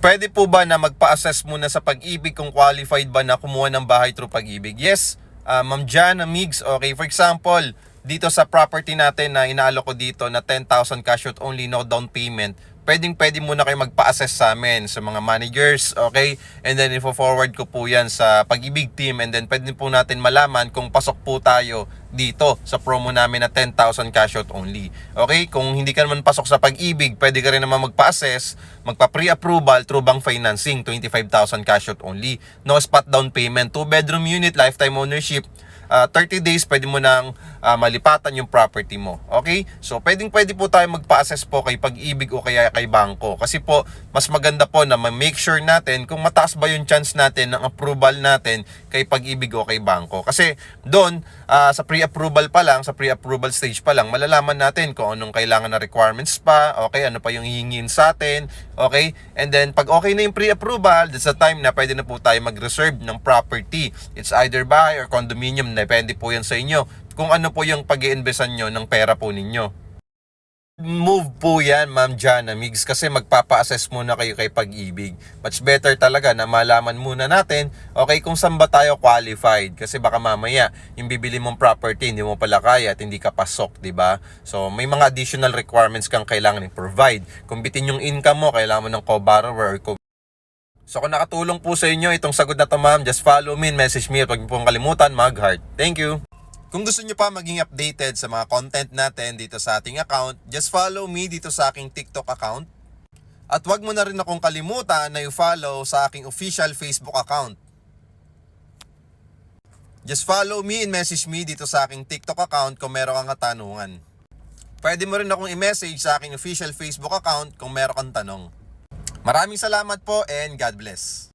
Pwede po ba na magpa-assess muna sa Pag-ibig kung qualified ba na kumuha ng bahay through Pag-ibig? Yes, Ma'am Jana Migs. Okay, for example, dito sa property natin na inaalok ko dito na 10,000 cash out only, no down payment, pwede muna kayo magpa-assess sa amin, sa mga managers, okay? And then ifo-forward ko po yan sa Pag-ibig team, and then pwede po natin malaman kung pasok po tayo dito sa promo namin na 10,000 cash out only. Okay? Kung hindi ka naman pasok sa Pag-ibig, pwede ka rin naman magpa-assess, magpa-pre-approval through bank financing, 25,000 cash out only. No spot down payment, 2-bedroom unit, lifetime ownership, 30 days pwede mo nang malipatan yung property mo. Okay? So pwede po tayo magpa-assess po kay Pag-ibig o kaya kay bangko. Kasi po mas maganda po na ma-make sure natin kung mataas ba yung chance natin ng approval natin kay Pag-ibig o kay bangko. Kasi doon sa pre-approval pa lang, sa pre-approval stage pa lang, malalaman natin kung anong kailangan na requirements pa, okay, ano pa yung hihingin sa atin, okay? And then pag okay na yung pre-approval, that's the time na pwede na po tayo mag-reserve ng property. It's either bahay or condominium, depende po yan sa inyo kung ano po yung pag-i-investan nyo ng pera po ninyo. Move po yan, Ma'am Jana Migs, kasi magpapa-assess muna kayo kay Pag-ibig. Much better talaga na malaman muna natin, okay, kung saan ba tayo qualified. Kasi baka mamaya, yung bibili mong property, hindi mo pala kaya at hindi ka pasok, di ba? So, may mga additional requirements kang kailangan i-provide. Kung bitin yung income mo, kailangan mo ng co-borrower or So, kung nakatulong po sa inyo itong sagot na to, ma'am, just follow me and message me at huwag niyo pong kalimutan mag-heart. Thank you! Kung gusto nyo pa maging updated sa mga content natin dito sa ating account, just follow me dito sa aking TikTok account. At wag mo na rin akong kalimutan na i-follow sa aking official Facebook account. Just follow me and message me dito sa aking TikTok account kung meron kang katanungan. Pwede mo rin akong i-message sa aking official Facebook account kung meron kang tanong. Maraming salamat po and God bless.